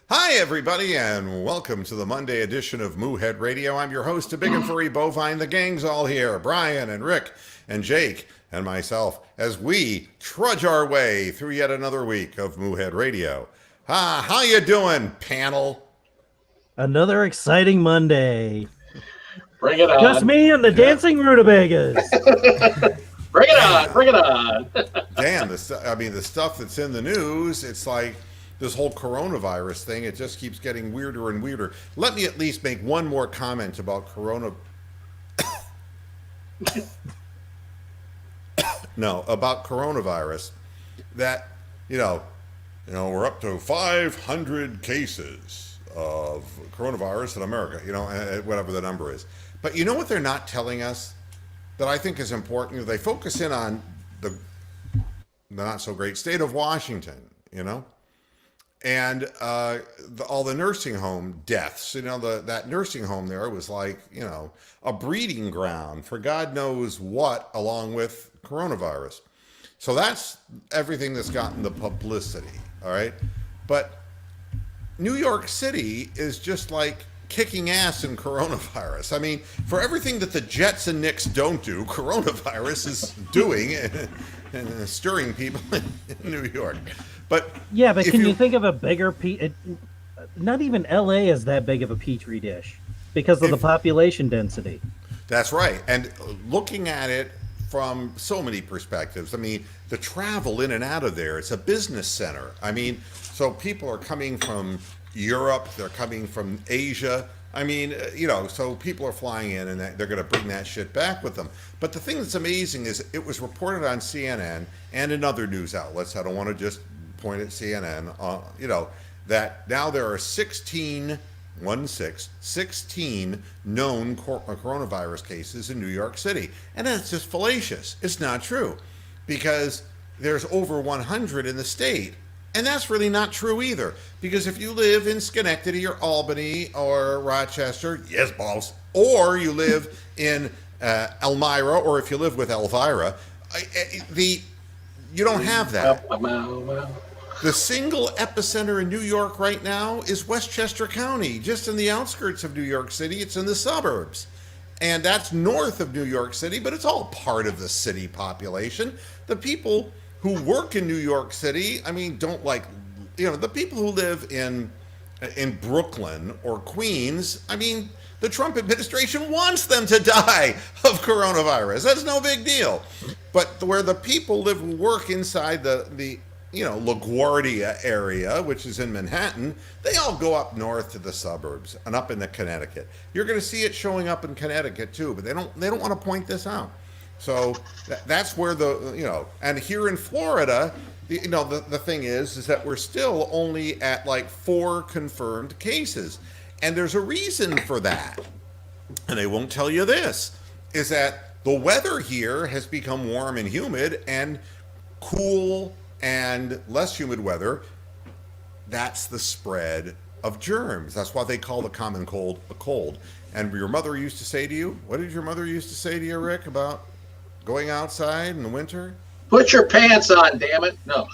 Hi, everybody, and welcome to the Monday edition of Moohead Radio. I'm your host, a big and furry bovine. The gang's all here, Brian and Rick and Jake and myself, as we trudge our way through yet another week of Moohead Radio. How you doing, panel? Another exciting Monday. Bring it on. Just me and the dancing rutabagas. Bring it on. Bring it on. Dan, the stuff that's in the news, it's like this whole coronavirus thing, it just keeps getting weirder and weirder. Let me at least make one more comment about about coronavirus. That, we're up to 500 cases of coronavirus in America, whatever the number is. But you know what they're not telling us that I think is important? They focus in on the not so great state of Washington, and all the nursing home deaths. That nursing home there was like, a breeding ground for God knows what, along with coronavirus. So that's everything that's gotten the publicity, all right? But New York City is just like kicking ass in coronavirus. I mean, for everything that the Jets and Knicks don't do, coronavirus is doing and stirring people in New York. But yeah, but can you think of a bigger not even LA is that big of a petri dish because of the population density. That's right. And looking at it from so many perspectives, I mean, the travel in and out of there, it's a business center. I mean, so people are coming from Europe, they're coming from Asia. I mean, so people are flying in and they're going to bring that shit back with them. But the thing that's amazing is it was reported on CNN and in other news outlets. I don't want to just point at CNN, that now there are 16 known coronavirus cases in New York City. And that's just fallacious. It's not true because there's over 100 in the state. And that's really not true either. Because if you live in Schenectady or Albany or Rochester, yes, balls, or you live in Elmira, or if you live with Elvira, you don't have that. The single epicenter in New York right now is Westchester County, just in the outskirts of New York City. It's in the suburbs. And that's north of New York City, but it's all part of the city population. The people who work in New York City, don't like, the people who live in Brooklyn or Queens, the Trump administration wants them to die of coronavirus. That's no big deal. But where the people live and work inside the LaGuardia area, which is in Manhattan, they all go up north to the suburbs and up into Connecticut. You're going to see it showing up in Connecticut too, but they don't want to point this out. So that's where and here in Florida, the thing is that we're still only at like 4 confirmed cases. And there's a reason for that. And they won't tell you this, is that the weather here has become warm and humid, and cool and less humid weather, that's the spread of germs. That's why they call the common cold a cold. And your mother used to say to you, what did your mother used to say to you, Rick, about going outside in the winter? Put your pants on, damn it. No.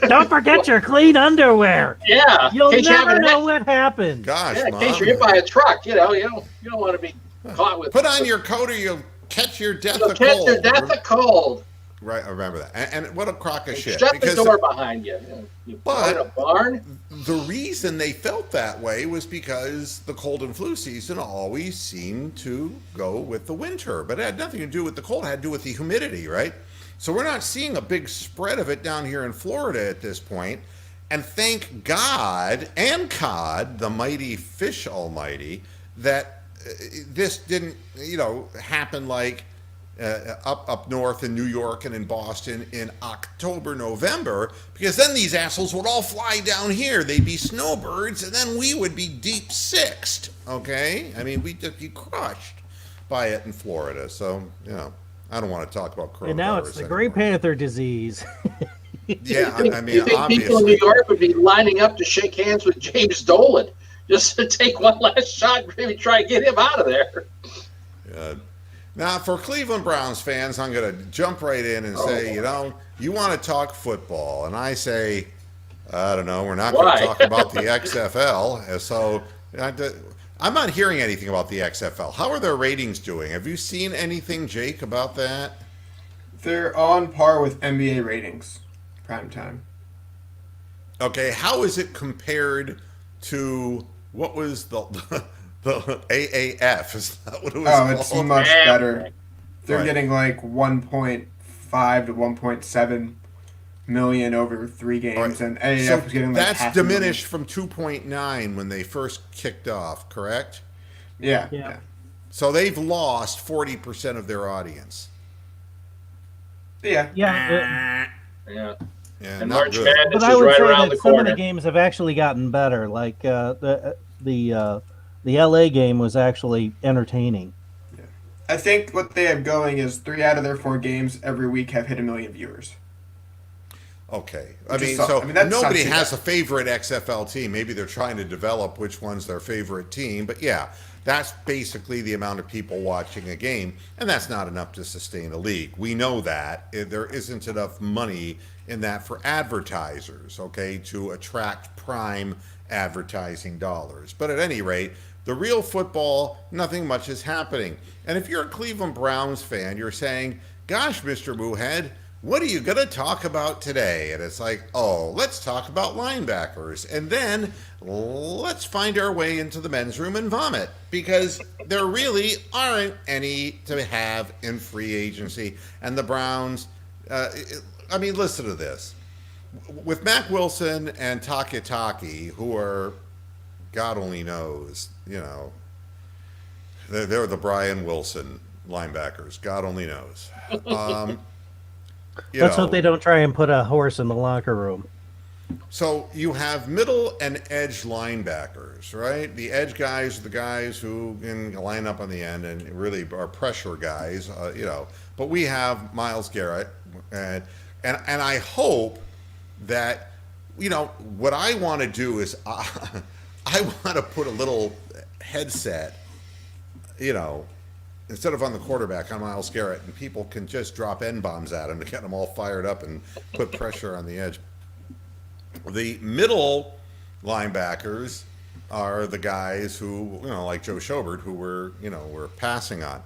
Don't forget your clean underwear. Yeah. You'll never know what happened. Gosh, in Mom. case you're hit by a truck, you don't want to be caught with. Put on your coat or you'll catch your death of cold. Catch your death of cold. Right, I remember that. And what a crock of shit. Shut the door behind you. You put in a barn. The reason they felt that way was because the cold and flu season always seemed to go with the winter. But it had nothing to do with the cold. It had to do with the humidity, right? So we're not seeing a big spread of it down here in Florida at this point. And thank God and COD, the mighty fish almighty, that this didn't, happen like up north in New York and in Boston in October, November, because then these assholes would all fly down here. They'd be snowbirds, and then we would be deep sixed, okay? We'd just be crushed by it in Florida. So, I don't want to talk about coronavirus. And now it's the Grey Panther disease. Yeah, you think people in New York would be lining up to shake hands with James Dolan just to take one last shot and maybe try to get him out of there? Now, for Cleveland Browns fans, I'm going to jump right in and say, you want to talk football. And I say, I don't know. We're not going Why? to talk about the XFL. So I'm not hearing anything about the XFL. How are their ratings doing? Have you seen anything, Jake, about that? They're on par with NBA ratings, prime time. Okay, how is it compared to what was the AAF? Is that what it was Oh, called? it's much better. They're Right. getting like 1.5 to 1.7 million over 3 games, All right. and AAF So is getting like that's half a million. diminished from 2.9 when they first kicked off, correct? Yeah, Yeah. yeah. So they've lost 40% of their audience. Yeah. Yeah, Yeah. Yeah, And not March good. Madness but I is would right say around the that some of the corner. games have actually gotten better. Like the LA game was actually entertaining. I think what they have going is 3 out of their 4 games every week have hit 1 million viewers. Okay. Which is that's Nobody not too has bad. a favorite XFL team. Maybe they're trying to develop which one's their favorite team. But yeah, that's basically the amount of people watching a game. And that's not enough to sustain a league. We know that. There isn't enough money in that for advertisers, okay, to attract prime advertising dollars. But at any rate, the real football, nothing much is happening. And if you're a Cleveland Browns fan, you're saying, gosh, Mr. Moohead, what are you going to talk about today? And it's like, oh, let's talk about linebackers. And then let's find our way into the men's room and vomit, because there really aren't any to have in free agency. And the Browns, I mean, listen to this. With Mac Wilson and Takitaki, who are, God only knows, you know, they're the Brian Wilson linebackers. God only knows. Let's hope they don't try and put a horse in the locker room. So you have middle and edge linebackers, right? The edge guys are the guys who can line up on the end and really are pressure guys, you know. But we have Myles Garrett, and I hope that, you know, what I want to do is I want to put a little headset, you know, instead of on the quarterback, on Myles Garrett, and people can just drop N-bombs at him to get them all fired up and put pressure on the edge. The middle linebackers are the guys who, you know, like Joe Schobert, who we're passing on.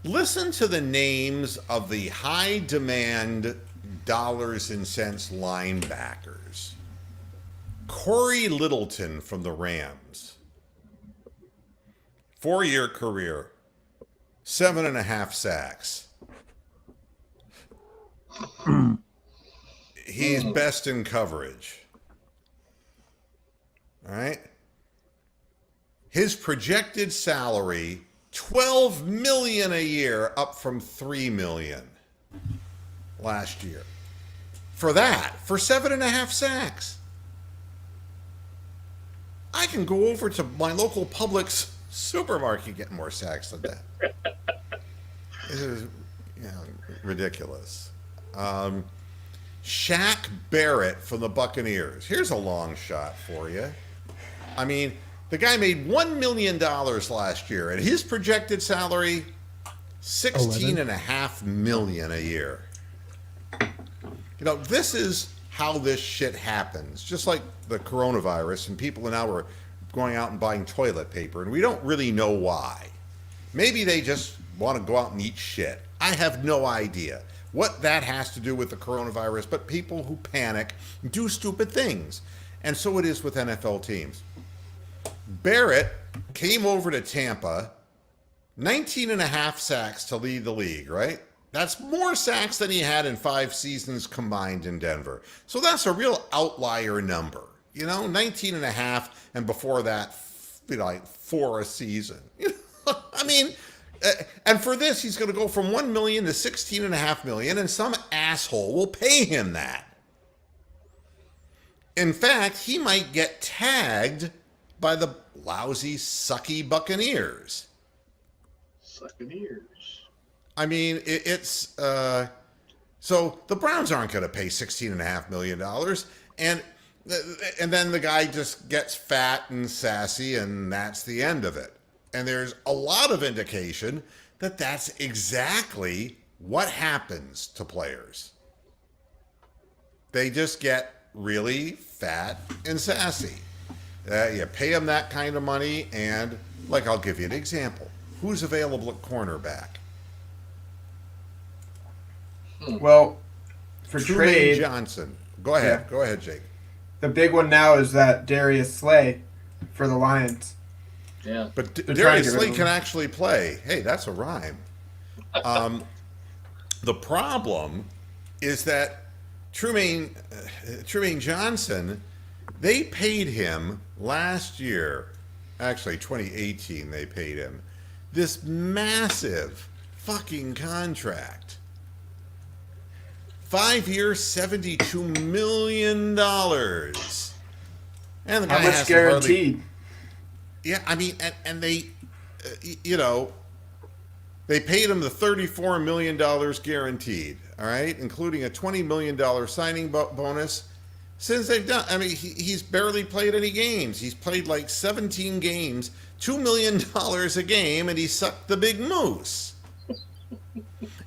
Listen to the names of the high demand dollars and cents linebackers. Cory Littleton from the Rams. 4-year career. 7.5 sacks. He's best in coverage. All right. His projected salary, $12 million a year, up from $3 million last year. For 7.5 sacks. I can go over to my local Publix supermarket and get more sacks than that. This is, you know, ridiculous. Shaq Barrett from the Buccaneers. Here's a long shot for you. I mean, the guy made $1 million last year, and his projected salary, $16.5 million a year. You know, this is how this shit happens. Just like the coronavirus, and people now are going out and buying toilet paper, and we don't really know why. Maybe they just want to go out and eat shit. I have no idea what that has to do with the coronavirus, but people who panic do stupid things. And so it is with NFL teams. Barrett came over to Tampa, 19.5 sacks to lead the league, right? That's more sacks than he had in 5 seasons combined in Denver. So that's a real outlier number. You know, 19.5, and before that, you know, like 4 a season. I mean, and for this, he's going to go from $1 million to $16.5 million, and some asshole will pay him that. In fact, he might get tagged by the lousy, sucky Buccaneers. Buccaneers. I mean, it's so the Browns aren't going to pay $16.5 million, and then the guy just gets fat and sassy, and that's the end of it. And there's a lot of indication that that's exactly what happens to players. They just get really fat and sassy. You pay him that kind of money, and, like, I'll give you an example. Who's available at cornerback? Well, for Trumaine trade, Johnson. Go ahead. Yeah. Go ahead, Jake. the big one now is that Darius Slay for the Lions. Yeah. But They're trying to Darius get rid Slay of can him. actually play. Hey, that's a rhyme. The problem is that Trumaine Johnson, they paid him last year, actually 2018 they paid him, this massive fucking contract. 5 years, $72 million. And the guy How much hasn't guaranteed? Yeah, I mean, and they, they paid him the $34 million guaranteed, all right, including a $20 million signing bonus. Since they've done, I mean, he's barely played any games. He's played like 17 games, $2 million a game, and he sucked the big moose.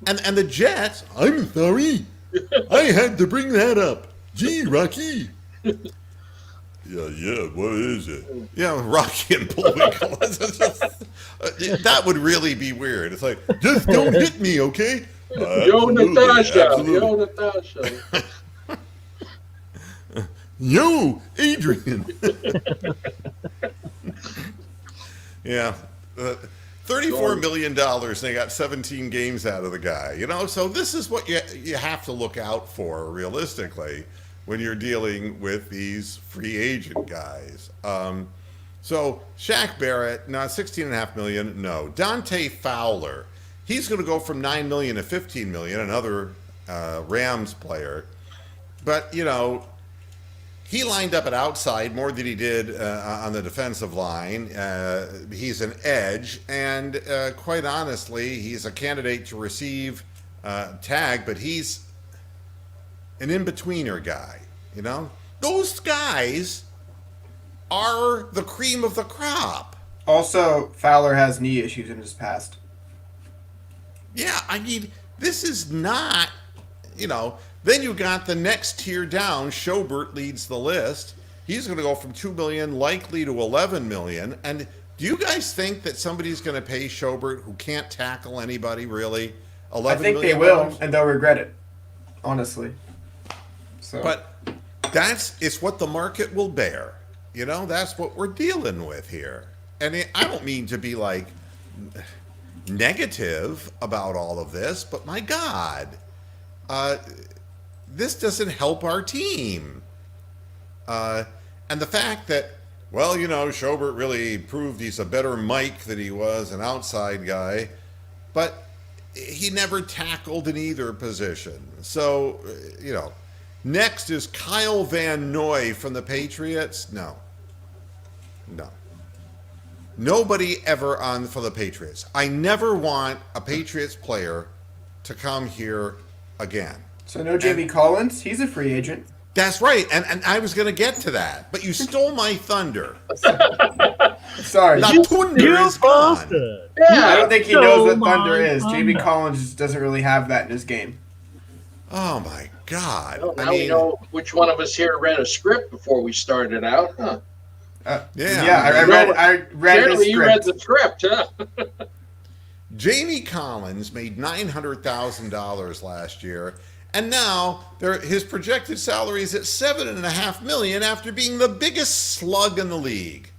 And the Jets, I'm sorry, I had to bring that up. Gee, Rocky. Yeah, what is it? Yeah, Rocky and Bullwinkle. That would really be weird. It's like, just don't hit me, okay? Yo, Natasha. Absolutely. Yo, Natasha. Yo, Adrian. Yeah. $34 million, and they got 17 games out of the guy. So this is what you have to look out for, realistically, when you're dealing with these free agent guys. So Shaq Barrett, no, $16.5 million, no. Dante Fowler, he's going to go from $9 million to $15 million, another Rams player. But, he lined up at outside more than he did on the defensive line. He's an edge, and quite honestly, he's a candidate to receive tag, but he's an in-betweener guy, Those guys are the cream of the crop. Also, Fowler has knee issues in his past. Yeah, I mean, this is not, Then you got the next tier down. Schobert leads the list. He's going to go from $2 million likely to $11 million. And do you guys think that somebody's going to pay Schobert, who can't tackle anybody, really, $11 I think they million? will, and they'll regret it, honestly. So, But it's what the market will bear. That's what we're dealing with here. And I don't mean to be like negative about all of this, but my God, this doesn't help our team. And the fact that, Schobert really proved he's a better Mike than he was an outside guy, but he never tackled in either position. So, next is Kyle Van Noy from the Patriots. No. Nobody ever on for the Patriots. I never want a Patriots player to come here again. so no Jamie Collins. He's a free agent. That's right, and I was going to get to that, but you stole my thunder. Sorry. La Thunder is gone. I don't think he knows what thunder my is. Jamie thunder. Collins just doesn't really have that in his game. Oh my God! Well, now we know which one of us here read a script before we started out, huh? Yeah. I read Apparently his you read script. the script, huh? Jamie Collins made $900,000 last year, and now his projected salary is at $7.5 million after being the biggest slug in the league.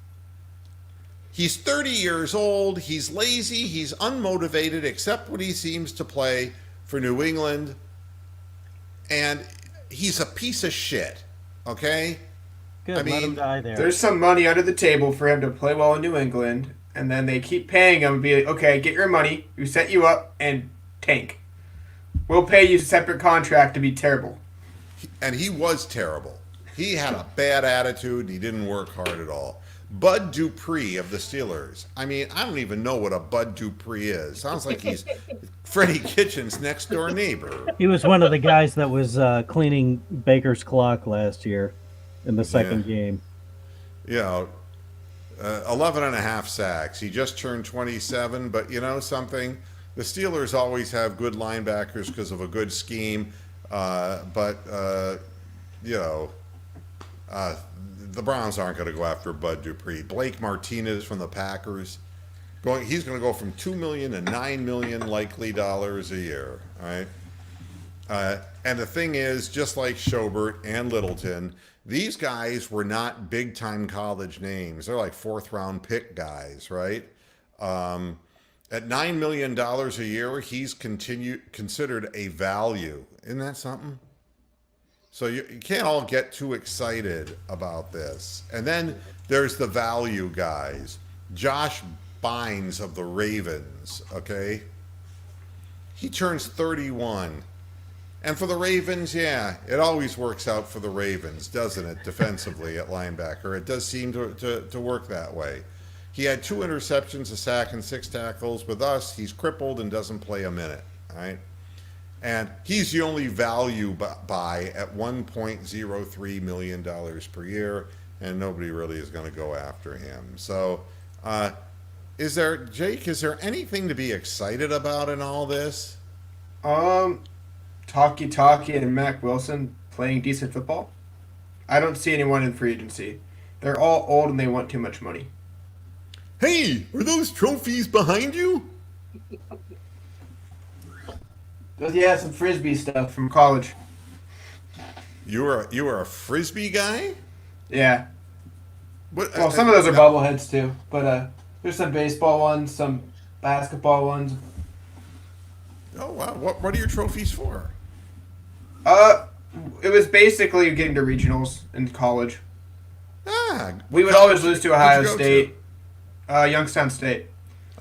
He's 30 years old. He's lazy. He's unmotivated, except when he seems to play for New England. And he's a piece of shit. Okay? Good, I let him mean, die there. There's some money under the table for him to play well in New England, and then they keep paying him and be like, okay, get your money. We set you up and tank. We'll pay you a separate contract to be terrible. And he was terrible. He had a bad attitude. He didn't work hard at all. Bud Dupree of the Steelers. I mean, I don't even know what a Bud Dupree is. Sounds like he's Freddie Kitchen's next door neighbor. He was one of the guys that was cleaning Baker's clock last year in the second game. 11 and a half sacks. He just turned 27, but you know something? The Steelers always have good linebackers because of a good scheme, but the Browns aren't going to go after Bud Dupree. Blake Martinez from the Packers, he's going to go from $2 million to $9 million likely dollars a year. All right. And the thing is, just like Schobert and Littleton, these guys were not big-time college names. They're like fourth-round pick guys, right? At $9 million a year, he's considered a value. Isn't that something? So you can't all get too excited about this. And then there's the value guys. Josh Bynes of the Ravens, okay? He turns 31. And for the Ravens, yeah, it always works out for the Ravens, doesn't it, defensively at linebacker? It does seem to work that way. He had 2 interceptions, a sack, and 6 tackles. With us, he's crippled and doesn't play a minute, all right? And he's the only value buy at $1.03 million per year, and nobody really is going to go after him. So is there anything to be excited about in all this? Talkie and Mac Wilson playing decent football. I don't see anyone in free agency. They're all old and they want too much money. Hey, are those trophies behind you? Yeah, some frisbee stuff from college. You are a frisbee guy? Yeah. What, Well, some of those are bobbleheads too, but there's some baseball ones, some basketball ones. Oh wow! What are your trophies for? It was basically getting to regionals in college. What We would college always lose to Ohio did you go State, Youngstown State.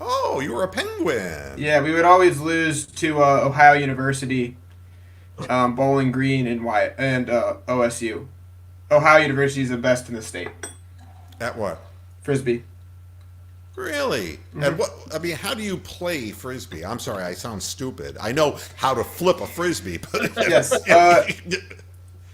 Oh, you were a Penguin. Yeah, we would always lose to Ohio University, Bowling Green, and OSU. Ohio University is the best in the state. At what? Frisbee. Really? Mm-hmm. And how do you play frisbee? I'm sorry, I sound stupid. I know how to flip a frisbee, but Yes.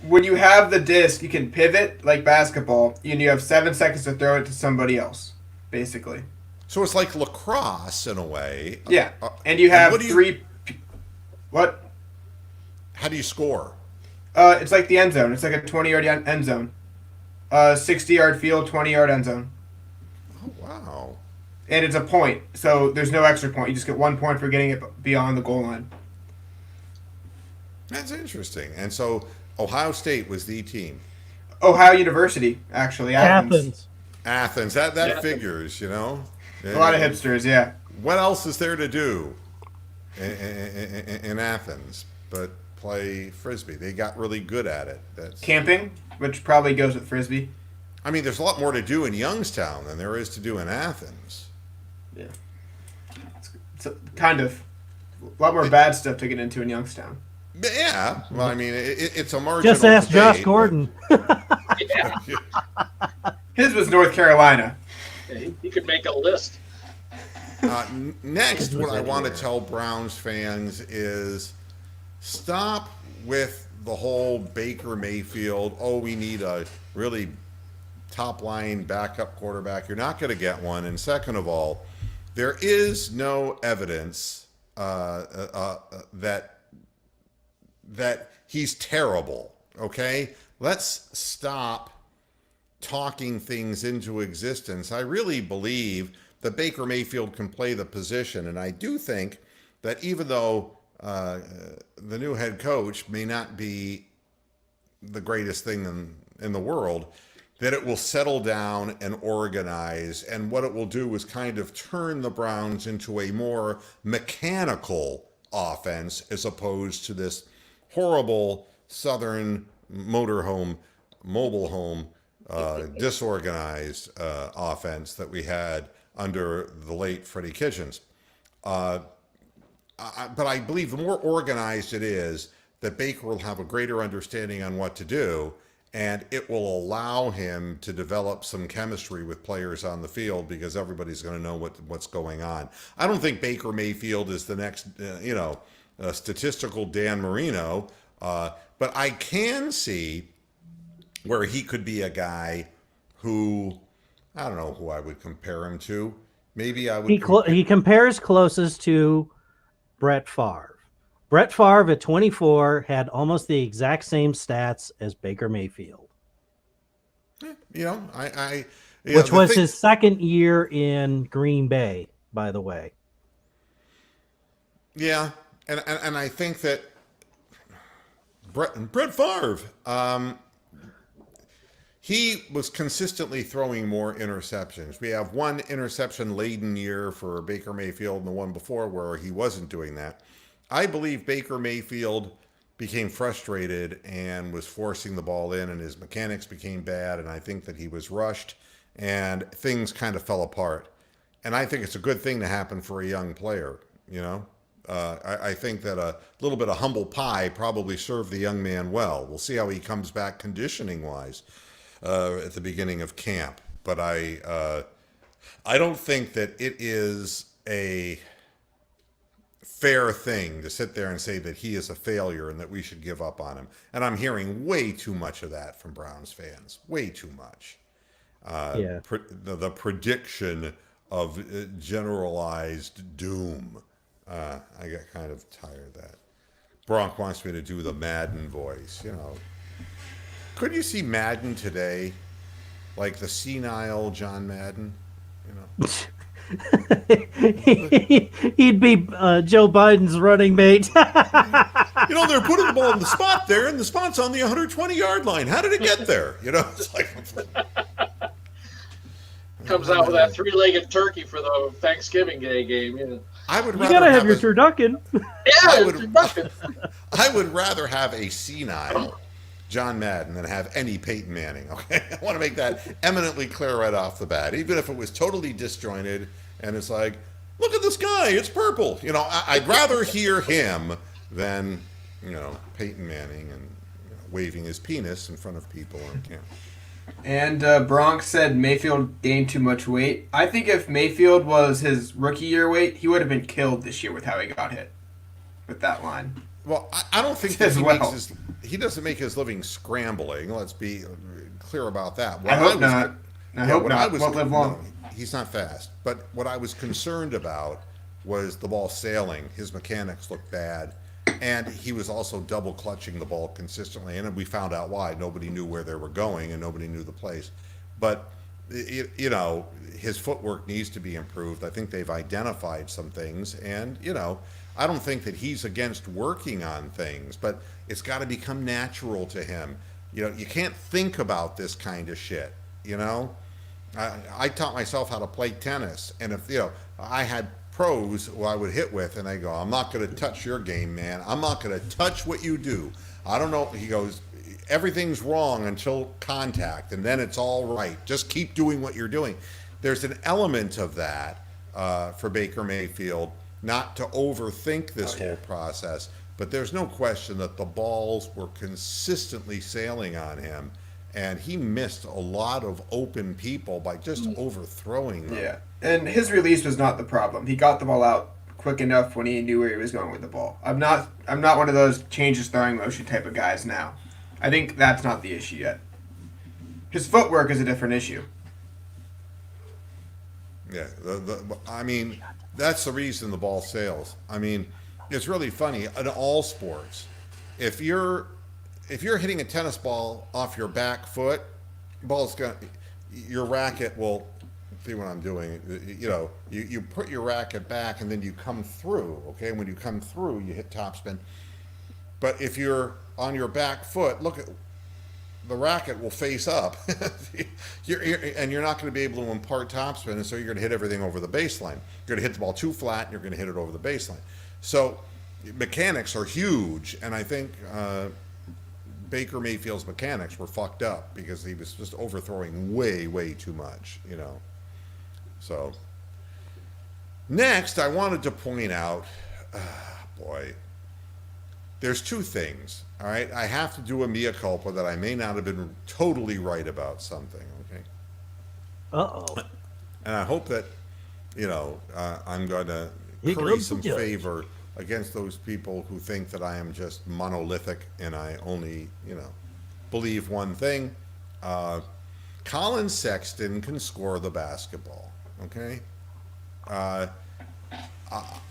When you have the disc, you can pivot like basketball, and you have 7 seconds to throw it to somebody else, basically. So it's like lacrosse in a way. Yeah, and you have what do you- three. What? How do you score? It's like the end zone. It's like a 20-yard end zone. 60-yard field, 20-yard end zone. Oh wow! And it's a point, so there's no extra point. You just get 1 point for getting it beyond the goal line. That's interesting. And so Ohio State was the team. Ohio University, actually. Athens. Athens. That figures, you know. A lot of hipsters, yeah. What else is there to do in Athens but play frisbee? They got really good at it. That's Camping, which probably goes with frisbee. I mean, there's a lot more to do in Youngstown than there is to do in Athens. Yeah. It's kind of a lot more bad stuff to get into in Youngstown. But yeah, well, I mean, it's a marginal Just ask debate, Josh Gordon. Yeah. His was North Carolina. He could make a list. Next, what I want to tell Browns fans is stop with the whole Baker Mayfield, oh, we need a really top-line backup quarterback. You're not going to get one. And second of all, there is no evidence that he's terrible, okay? Let's stop talking things into existence. I really believe that Baker Mayfield can play the position, and I do think that even though the new head coach may not be the greatest thing in the world, that it will settle down and organize, and what it will do is kind of turn the Browns into a more mechanical offense as opposed to this horrible southern mobile home, disorganized offense that we had under the late Freddie Kitchens. But I believe the more organized it is, that Baker will have a greater understanding on what to do, and it will allow him to develop some chemistry with players on the field because everybody's going to know what's going on. I don't think Baker Mayfield is the next, statistical Dan Marino, but I can see where he could be a guy who, I don't know who I would compare him to. Maybe I would. He compares closest to Brett Favre. Brett Favre at 24 had almost the exact same stats as Baker Mayfield. Which was his second year in Green Bay, by the way. Yeah, and I think that Brett Favre, he was consistently throwing more interceptions. We have one interception-laden year for Baker Mayfield and the one before where he wasn't doing that. I believe Baker Mayfield became frustrated and was forcing the ball in, and his mechanics became bad, and I think that he was rushed, and things kind of fell apart. And I think it's a good thing to happen for a young player, I think that a little bit of humble pie probably served the young man well. We'll see how he comes back conditioning-wise at the beginning of camp. But I don't think that it is a fair thing to sit there and say that he is a failure and that we should give up on him. And I'm hearing way too much of that from Browns fans. Way too much. The prediction of generalized doom. I got kind of tired of that. Bronk wants me to do the Madden voice, Could you see Madden today? Like the senile John Madden, He'd be Joe Biden's running mate. They're putting the ball in the spot there, and the spot's on the 120-yard line. How did it get there? It's like... Comes out with that three-legged turkey for the Thanksgiving Day game, I would you gotta have your turducken. turducken. I would rather have a senile John Madden than have any Peyton Manning. Okay, I want to make that eminently clear right off the bat. Even if it was totally disjointed, and it's like, look at this guy, it's purple. I'd rather hear him than Peyton Manning and waving his penis in front of people on camera. And Bronx said Mayfield gained too much weight. I think if Mayfield was his rookie year weight, he would have been killed this year with how he got hit with that line. Well, I don't think that he doesn't make his living scrambling. Let's be clear about that. I hope not. Won't live long. No, he's not fast. But what I was concerned about was the ball sailing. His mechanics looked bad. And he was also double clutching the ball consistently. And we found out why. Nobody knew where they were going and nobody knew the place. But, his footwork needs to be improved. I think they've identified some things. And, I don't think that he's against working on things, but it's got to become natural to him. You can't think about this kind of shit, I taught myself how to play tennis. And if, I had pros who I would hit with, and they go, I'm not going to touch your game, man. I'm not going to touch what you do. I don't know. He goes, everything's wrong until contact, and then it's all right. Just keep doing what you're doing. There's an element of that for Baker Mayfield, not to overthink this whole process, but there's no question that the balls were consistently sailing on him, and he missed a lot of open people by just overthrowing them. Yeah, and his release was not the problem. He got the ball out quick enough when he knew where he was going with the ball. I'm not one of those changes throwing motion type of guys now. I think that's not the issue yet. His footwork is a different issue. Yeah, I mean, that's the reason the ball sails. I mean, it's really funny in all sports. If you're hitting a tennis ball off your back foot, your racket will. See what I'm doing? You put your racket back and then you come through. Okay, when you come through, you hit topspin. But if you're on your back foot, look at the racket will face up, and you're not going to be able to impart topspin, and so you're going to hit everything over the baseline. You're going to hit the ball too flat, and you're going to hit it over the baseline. So mechanics are huge, and I think Baker Mayfield's mechanics were fucked up because he was just overthrowing way, way too much, So next, I wanted to point out, there's two things, all right? I have to do a mea culpa that I may not have been totally right about something, okay? Uh-oh. And I hope that, I'm going to curry some favor against those people who think that I am just monolithic and I only, believe one thing. Colin Sexton can score the basketball, okay?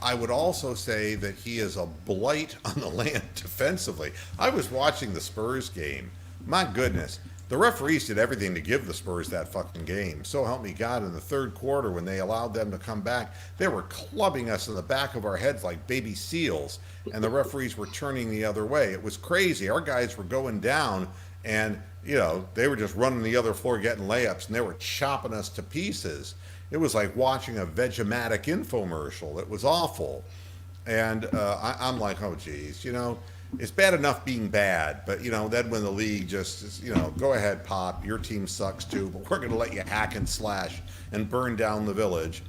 I would also say that he is a blight on the land defensively. I was watching the Spurs game. My goodness. The referees did everything to give the Spurs that fucking game. So help me God, in the third quarter when they allowed them to come back, they were clubbing us in the back of our heads like baby seals, and the referees were turning the other way. It was crazy. Our guys were going down, and, you know, they were just running the other floor getting layups, and they were chopping us to pieces. It was like watching a Vegematic infomercial. It was awful. And I'm like, oh, geez, you know, it's bad enough being bad, but, you know, then when the league just, you know, go ahead, Pop, your team sucks too, but we're going to let you hack and slash and burn down the village.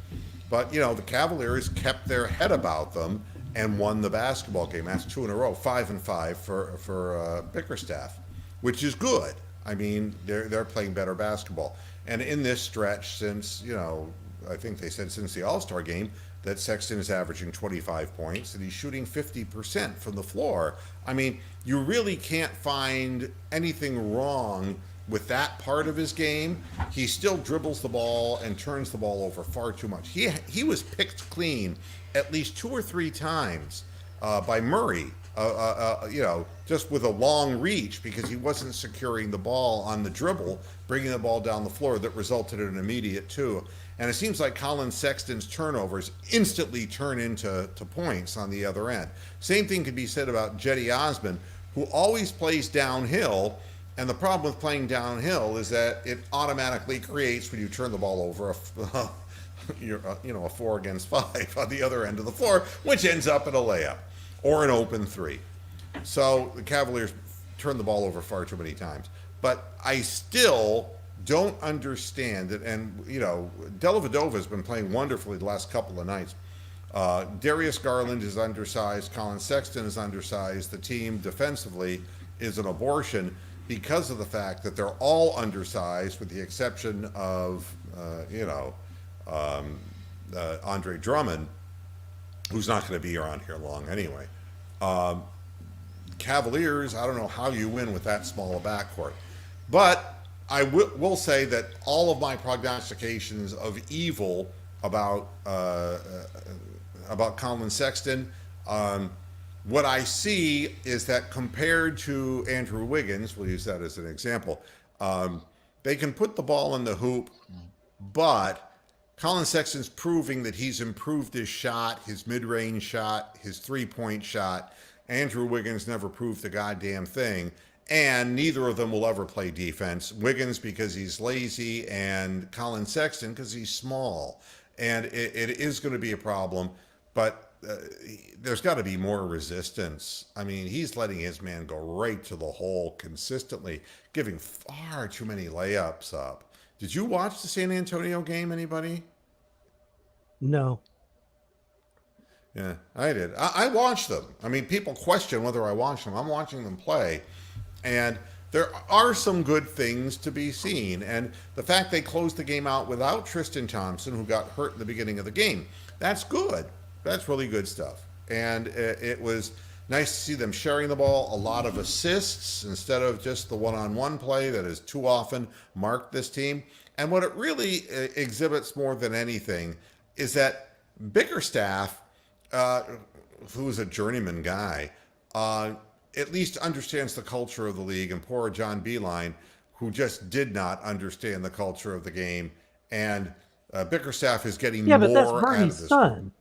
But, you know, the Cavaliers kept their head about them and won the basketball game. That's 2 in a row, 5-5 for Bickerstaff, which is good. I mean, they're playing better basketball. And in this stretch, since, you know, I think they said since the All-Star game, that Sexton is averaging 25 points and he's shooting 50% from the floor. I mean, you really can't find anything wrong with that part of his game. He still dribbles the ball and turns the ball over far too much. He was picked clean at least 2 or 3 times by Murray, you know, just with a long reach because he wasn't securing the ball on the dribble, bringing the ball down the floor that resulted in an immediate 2. And it seems like Colin Sexton's turnovers instantly turn into points on the other end. Same thing could be said about Jetty Osman, who always plays downhill. And the problem with playing downhill is that it automatically creates, when you turn the ball over, a 4 against 5 on the other end of the floor, which ends up in a layup or an open 3. So the Cavaliers turn the ball over far too many times. But I still don't understand it. And, you know, Dellavedova has been playing wonderfully the last couple of nights. Darius Garland is undersized. Colin Sexton is undersized. The team defensively is an abortion because of the fact that they're all undersized with the exception of, Andre Drummond, who's not going to be around here long anyway. Cavaliers, I don't know how you win with that small a backcourt. But I will say that all of my prognostications of evil about Colin Sexton, what I see is that compared to Andrew Wiggins, we'll use that as an example, they can put the ball in the hoop, but Colin Sexton's proving that he's improved his shot, his mid-range shot, his three-point shot. Andrew Wiggins never proved the goddamn thing. And neither of them will ever play defense. Wiggins because he's lazy, and Colin Sexton because he's small. And it is going to be a problem, but there's got to be more resistance. I mean, he's letting his man go right to the hole consistently, giving far too many layups up. Did you watch the San Antonio game, anybody? No. Yeah, I did. I watched them. I mean, people question whether I watched them. I'm watching them play. And there are some good things to be seen. And the fact they closed the game out without Tristan Thompson, who got hurt in the beginning of the game, that's good. That's really good stuff. And it was nice to see them sharing the ball, a lot of assists instead of just the one-on-one play that has too often marked this team. And what it really exhibits more than anything is that Bickerstaff, who is a journeyman guy, at least understands the culture of the league, and poor John Beilein, who just did not understand the culture of the game. And Bickerstaff is getting more but that's out Bernie's of this. son,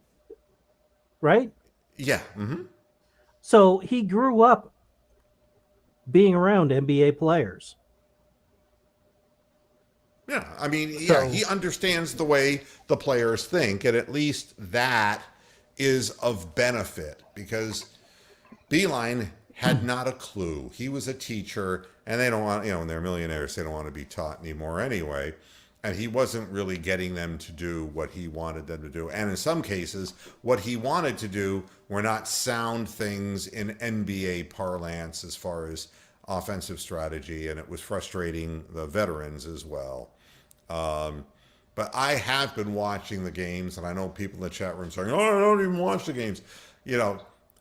right? Yeah. Mm-hmm. So he grew up being around NBA players. Yeah. I mean, yeah, he understands the way the players think, and at least that is of benefit because Beilein had not a clue. He was a teacher, and they don't want, when they're millionaires, they don't want to be taught anymore anyway. And he wasn't really getting them to do what he wanted them to do. And in some cases, what he wanted to do were not sound things in NBA parlance as far as offensive strategy, and it was frustrating the veterans as well. But I have been watching the games, and I know people in the chat room saying, oh, I don't even watch the games.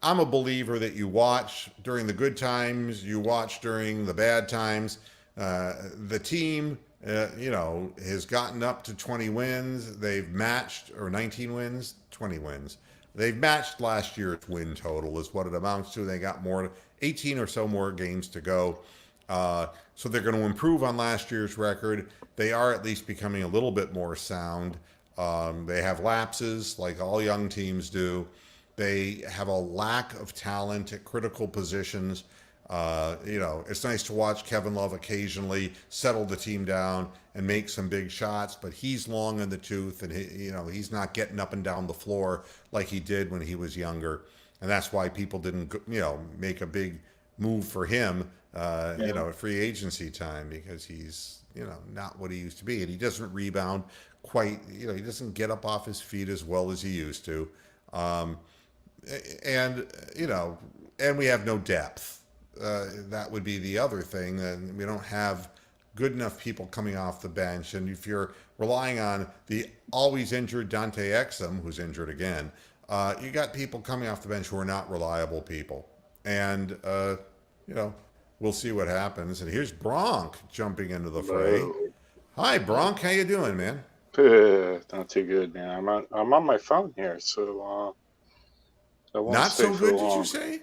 I'm a believer that you watch during the good times, you watch during the bad times. The team, has gotten up to 20 wins. They've matched, or 19 wins, 20 wins. They've matched last year's win total is what it amounts to. They got 18 or so more games to go. So they're going to improve on last year's record. They are at least becoming a little bit more sound. They have lapses like all young teams do. They have a lack of talent at critical positions. It's nice to watch Kevin Love occasionally settle the team down and make some big shots, but he's long in the tooth, and he's not getting up and down the floor like he did when he was younger, and that's why people didn't make a big move for him, at free agency time, because he's not what he used to be, and he doesn't rebound quite. He doesn't get up off his feet as well as he used to, and we have no depth. That would be the other thing. And we don't have good enough people coming off the bench. And if you're relying on the always injured Dante Exum, who's injured again, you got people coming off the bench who are not reliable people. And, we'll see what happens. And here's Bronk jumping into the fray. Hi, Bronk. How you doing, man? Not too good, man. I'm on my phone here, so I won't Not stay so for good, long. did you say?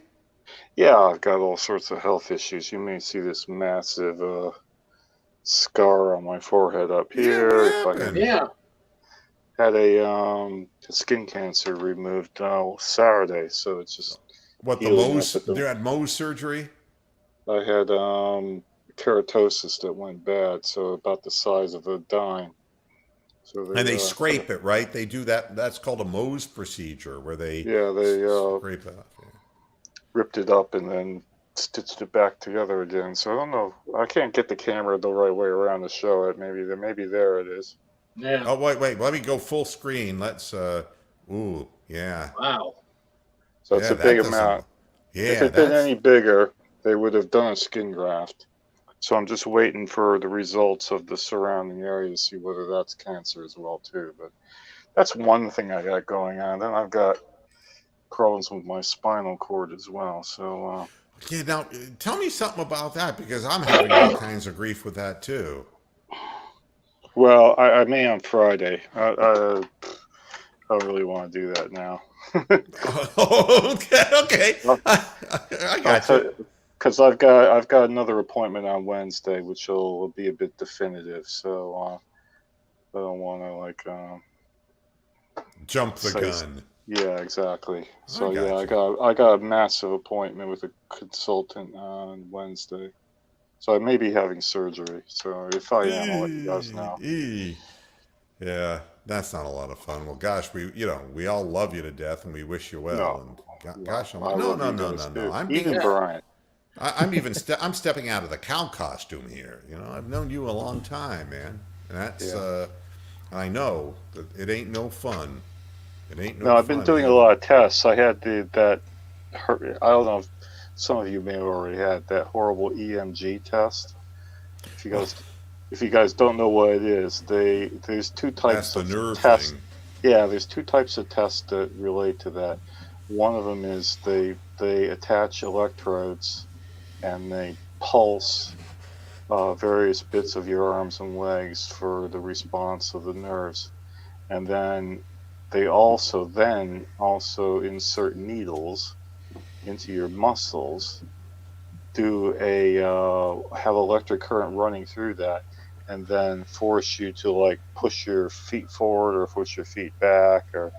Yeah, I've got all sorts of health issues. You may see this massive scar on my forehead up here. Yeah, what happened? Yeah. Had a skin cancer removed Saturday, so it's just What, the healing Mohs? up at the- They had Mohs surgery? I had keratosis that went bad, so about the size of a dime. So And they scrape it, right? They do that. That's called a Mohs procedure, where they scrape it off. Yeah. ripped it up and then stitched it back together again. So I don't know. I can't get the camera the right way around to show it. Maybe there it is. Yeah. Oh, wait. Let me go full screen. Let's, yeah. Wow. So it's Yeah, a that big doesn't- amount. Yeah, If it had been that's- any bigger, they would have done a skin graft. So I'm just waiting for the results of the surrounding area to see whether that's cancer as well too. But that's one thing I got going on. Then I've got problems with my spinal cord as well. So Yeah, now, tell me something about that, because I'm having all kinds of grief with that, too. well, I may on Friday. I don't really want to do that now. Okay. I got you. Because I've got another appointment on Wednesday, which will be a bit definitive. So I don't want to Jump the say- gun. Yeah, exactly. So got yeah, I got a massive appointment with a consultant on Wednesday. So I may be having surgery. So if I am, I'll let you guys know. Yeah, that's not a lot of fun. Well, gosh, we all love you to death, and we wish you well. No. And gosh, I no. love you guys too. I'm Even Brian. I'm even I'm stepping out of the cow costume here. I've known you a long time, man, and that's I know that it ain't no fun. It ain't no. No, I've been fun, doing man. a lot of tests. I had I don't know if some of you may have already had that horrible EMG test. If you guys don't know what it is, there's two That's types the of nerve tests. thing. Yeah, there's two types of tests that relate to that. One of them is they attach electrodes and they pulse various bits of your arms and legs for the response of the nerves, and then they also insert needles into your muscles, have electric current running through that, and then force you to push your feet forward or push your feet back, or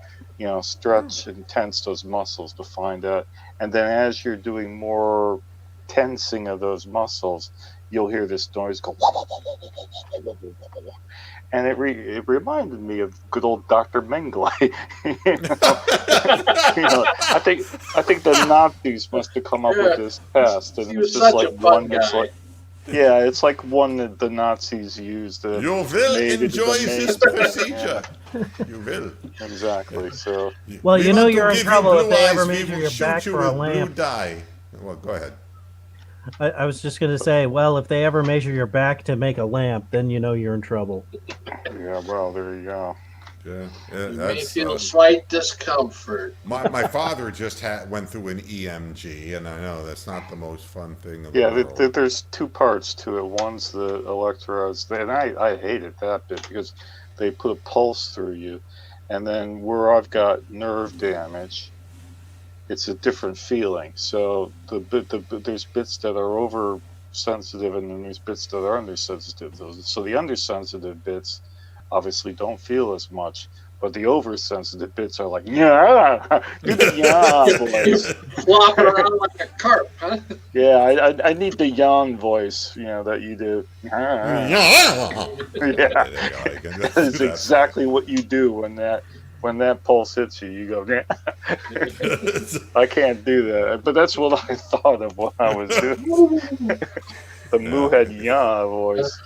stretch and tense those muscles to find out. And then as you're doing more tensing of those muscles, you'll hear this noise go, and it reminded me of good old Dr. Mengele. I think the Nazis must have come up with this test, and He it's was just such a like fun one that's guy. it's like one that the Nazis used. You will made it enjoy this amazing. procedure. You will. Exactly. So Well, We you know want to you're in give you trouble if blue they eyes, ever we measure will your shoot back you for a with blue lamp. dye. Well, go ahead. I was just going to say, well, if they ever measure your back to make a lamp, then you know you're in trouble. yeah, well, there you go. Yeah, You may that's feel slight discomfort. my father just went through an EMG, and I know that's not the most fun thing in the Yeah, world. there's two parts to it. One's the electrodes, and I hated that bit because they put a pulse through you, and then where I've got nerve damage, it's a different feeling. So there's bits that are over sensitive, and then there's bits that are undersensitive. So the undersensitive bits obviously don't feel as much, but the oversensitive bits are like, yeah, do the yawn voice. Flopping around like a carp, huh? Yeah, I need the yawn voice, that you do. Yeah, that's exactly what you do when that pulse hits you. You go, yeah. I can't do that, but that's what I thought of when I was doing the Moohead yawn voice.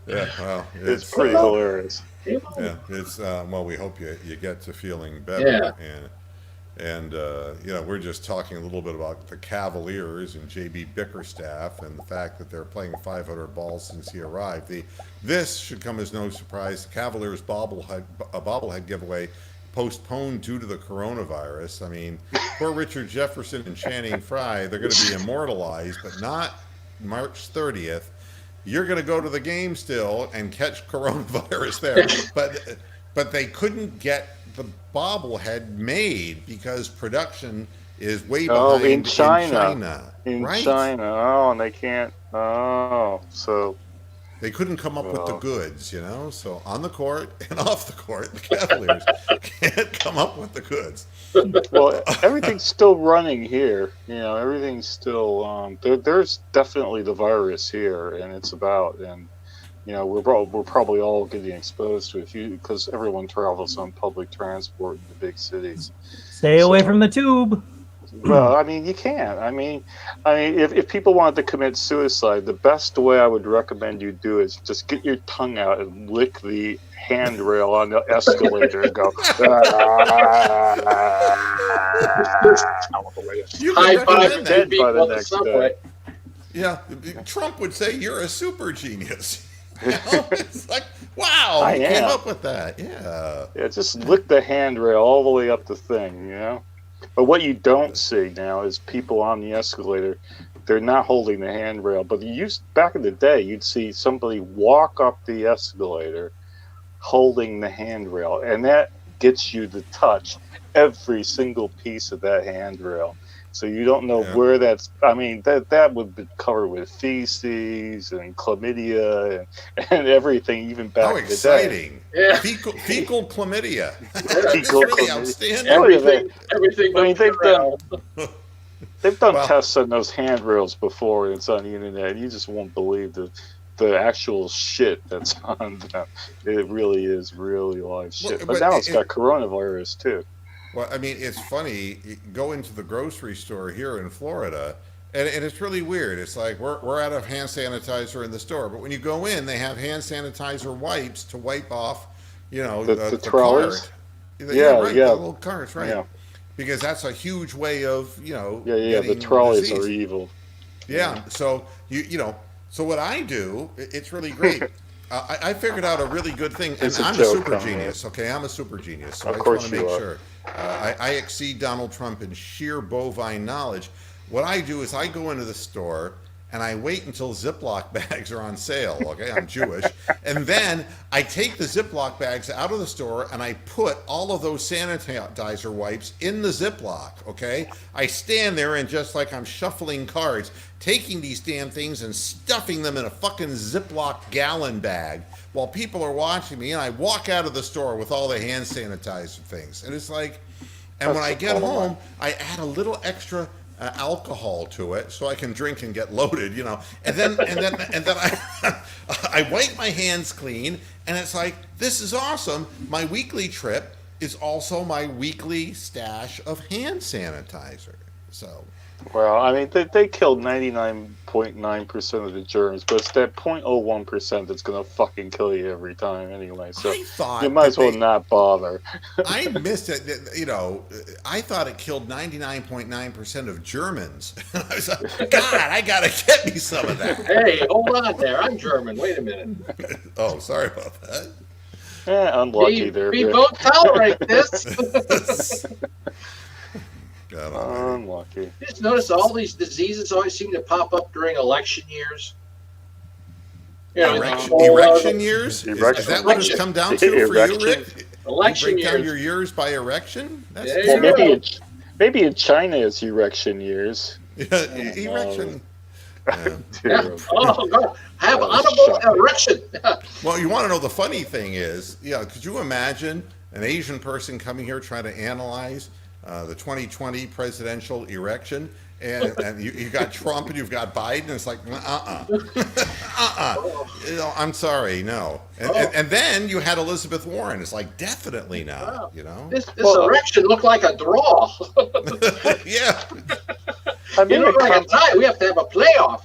Yeah, well, it's pretty hilarious. Yeah, it's well, we hope you get to feeling better. And we're just talking a little bit about the Cavaliers and JB Bickerstaff and the fact that they're playing 500 balls since he arrived. This should come as no surprise. The Cavaliers bobblehead giveaway postponed due to the coronavirus. I mean, poor Richard Jefferson and Channing Frye, they're going to be immortalized, but not March 30th. You're going to go to the game still and catch coronavirus there. But they couldn't get the bobblehead made because production is way behind in China. Right? China. Oh, and they can't. Oh, so they couldn't come up with the goods, So on the court and off the court, the Cavaliers can't come up with the goods. Well, everything's still running here. Everything's still. There's definitely the virus here, and it's about and. We're probably all getting exposed to it because everyone travels on public transport in the big cities. Stay away from the tube. Well, I mean, you can't. I mean, if people wanted to commit suicide, the best way I would recommend you do is just get your tongue out and lick the handrail on the escalator and go. High five to people on the subway. Yeah, Trump would say you're a super genius. It's like, wow, he came up with that. Yeah, just lick the handrail all the way up the thing, But what you don't see now is people on the escalator. They're not holding the handrail, but back in the day, you'd see somebody walk up the escalator holding the handrail, and that gets you to touch every single piece of that handrail. So you don't know where that's. I mean, that would be covered with feces and chlamydia and everything, even back in the day. How exciting! Yeah. Fecal chlamydia. That's really outstanding. Everything. I mean, they've done tests on those handrails before, and it's on the internet. You just won't believe the actual shit that's on them. It really is really live shit. But now it's got coronavirus too. Well, I mean, it's funny. You go into the grocery store here in Florida, and it's really weird. It's like we're out of hand sanitizer in the store, but when you go in, they have hand sanitizer wipes to wipe off, the trolleys. The little carts, right? Yeah. Because that's a huge way of, the trolleys are evil. Yeah. So so what I do, it's really great. I figured out a really good thing, and I'm a super genius. Okay, I'm a super genius, so I just want to make sure. I exceed Donald Trump in sheer bovine knowledge. What I do is I go into the store and I wait until Ziploc bags are on sale. Okay, I'm Jewish. And then I take the Ziploc bags out of the store and I put all of those sanitizer wipes in the Ziploc, okay? I stand there and just like I'm shuffling cards, taking these damn things and stuffing them in a fucking Ziploc gallon bag while people are watching me, and I walk out of the store with all the hand sanitizer things. And it's like, and when I get home, I add a little extra alcohol to it so I can drink and get loaded, and then I wipe my hands clean, and it's like, this is awesome. My weekly trip is also my weekly stash of hand sanitizer. So, well, I mean, they killed 99.9% of the germs, but it's that 0.01% that's going to fucking kill you every time anyway. So you might as well not bother. I missed it. I thought it killed 99.9% of Germans. I was like, God, I got to get me some of that. Hey, hold on there. I'm German. Wait a minute. Oh, sorry about that. Unlucky there. We both tolerate this. Unlucky. You just notice all these diseases always seem to pop up during election years. Erection years? Is that what it's come down to for you, Rick? Election years. You break down your years by erection? Maybe in China it's erection years. Erection. Yeah. Yeah. Oh, God. Have That was honorable shocking. erection. Well, you want to know the funny thing is, could you imagine an Asian person coming here trying to analyze the 2020 presidential election? And you got Trump and you've got Biden, and it's like, I'm sorry, no. And then you had Elizabeth Warren. It's like, definitely not, This erection looked like a draw. Yeah. I You made, look like a tie. We have to have a playoff.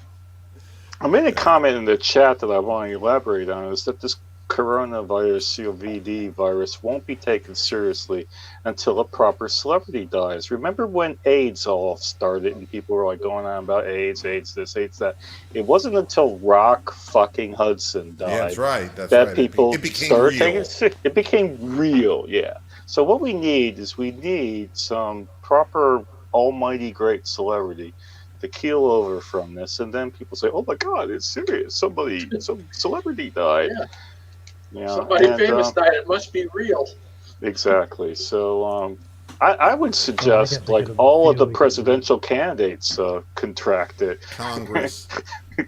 I made a comment in the chat that I want to elaborate on is that this coronavirus, COVD virus, won't be taken seriously until a proper celebrity dies. Remember when AIDS all started and people were like going on about AIDS this, AIDS that? It wasn't until Rock fucking Hudson died. Yeah, that's right. That's that right. people it became started real. taking it serious. It became real, yeah. So what we need some proper almighty great celebrity to keel over from this, and then people say, "Oh my God, it's serious! Some celebrity died." Yeah. You know, Somebody famous died. It must be real. Exactly. So I would I suggest can't think like of the all of the few we can presidential candidates contract it. Congress.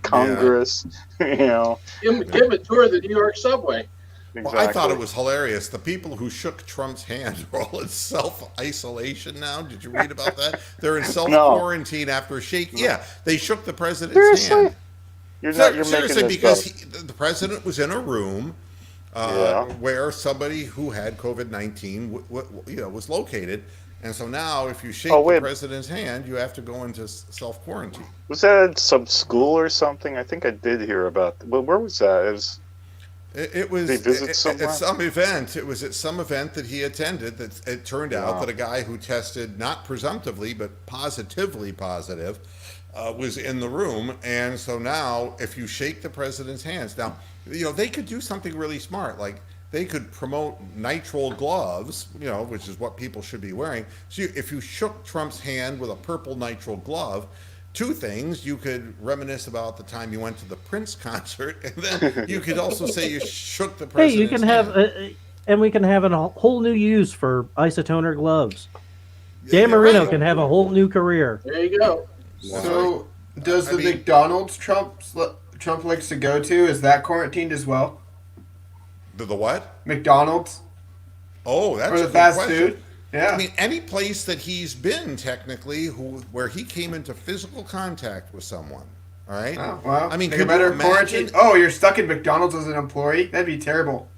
Congress, you know. Give him a tour of the New York subway. Exactly. Well, I thought it was hilarious. The people who shook Trump's hand are all in self-isolation now. Did you read about that? They're in self-quarantine after shaking. Yeah, they shook the president's Seriously? hand. You're Seriously, making because this up. the president was in a room where somebody who had COVID-19 was located. And so now if you shake the president's hand, you have to go into self-quarantine. Was that at some school or something? I think I did hear about that. Well, where was that? It was They visit at somewhere? some event. It was at some event that he attended. That it turned out that a guy who tested not presumptively but positively positive was in the room. And so now, if you shake the president's hands, now they could do something really smart, like they could promote nitrile gloves, which is what people should be wearing. So if you shook Trump's hand with a purple nitrile glove. Two things: you could reminisce about the time you went to the Prince concert, and then you could also say you shook the president's Hey, you can have, and we can have a whole new use for isotoner gloves. Dan Marino can have a whole new career. There you go. So, does the McDonald's Trump likes to go to, is that quarantined as well? The what? McDonald's? Oh, that's Or a the good fast question. food? Yeah. I mean, any place that he's been technically, where he came into physical contact with someone. All right. Oh, well, I mean, think could better you imagine? quarantine. Oh, you're stuck in McDonald's as an employee? That'd be terrible.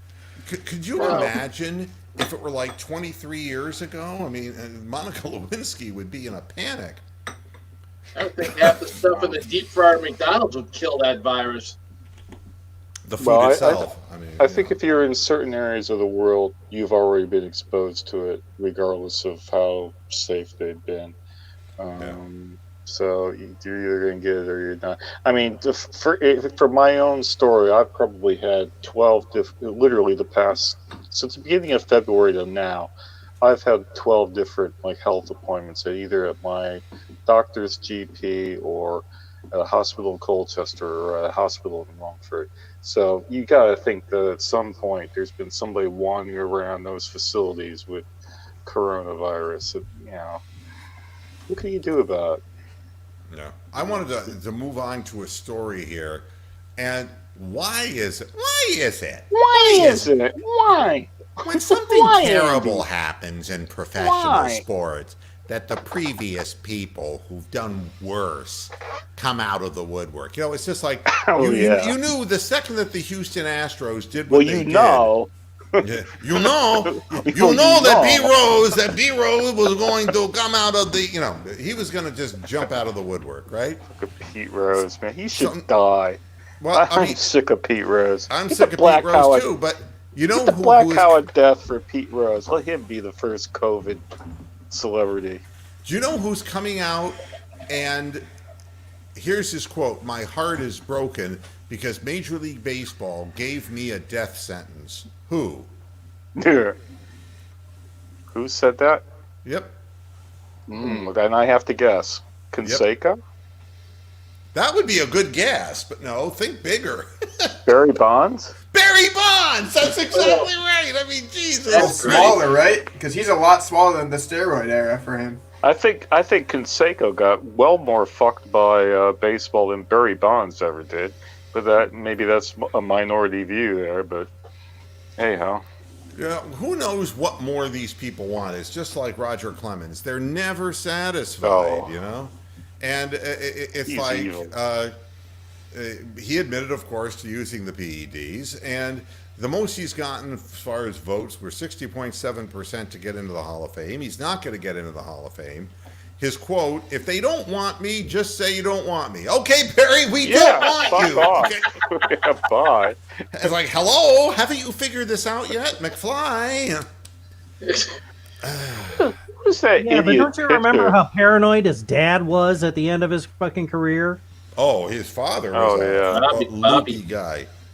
Could you imagine if it were like 23 years ago? I mean, Monica Lewinsky would be in a panic. I don't think half the stuff in the deep fryer McDonald's would kill that virus. The food itself. I think if you're in certain areas of the world, you've already been exposed to it, regardless of how safe they've been. So you're either going to get it or you're not. I mean, for my own story, I've probably had 12 literally since the beginning of February to now, I've had 12 different health appointments either at my doctor's GP or at a hospital in Colchester or at a hospital in Longford. So you got to think that at some point there's been somebody wandering around those facilities with coronavirus. What can you do about it? No. I wanted to move on to a story here. And why is it? Why? When something terrible happens in professional sports, that the previous people who've done worse come out of the woodwork. It's just like you knew the second that the Houston Astros did what they did. You know that B Rose was going to come out of the, he was going to just jump out of the woodwork, right? Look at Pete Rose, man. He should die. Well, I'm sick of Pete Rose. I'm sick of Pete Rose too, but the Black Howard death for Pete Rose. Let him be the first COVID celebrity. Do you know who's coming out? And here's his quote: "My heart is broken because Major League Baseball gave me a death sentence." Who? Yeah. Who said that? Yep. Then I have to guess. Canseco? Yep. That would be a good guess, but no, think bigger. Barry Bonds? Barry Bonds! That's exactly right. I mean, Jesus. That's smaller, right? Because he's a lot smaller than the steroid era for him. I think Canseco got well more fucked by baseball than Barry Bonds ever did, but maybe that's a minority view there. But anyhow, Yeah, who knows what more these people want? It's just like Roger Clemens; they're never satisfied, you know. And it's He's like evil. He admitted, of course, to using the PEDs, and the most he's gotten as far as votes were 60.7% to get into the Hall of Fame. He's not going to get into the Hall of Fame. His quote, "If they don't want me, just say you don't want me." Okay, Perry, we don't want fuck you. off. Okay. Yeah, bye. It's like, hello, haven't you figured this out yet, McFly? Who's that Yeah, idiot but don't you remember pitcher? how paranoid his dad was at the end of his fucking career? Oh, his father Oh, was yeah. Bobby.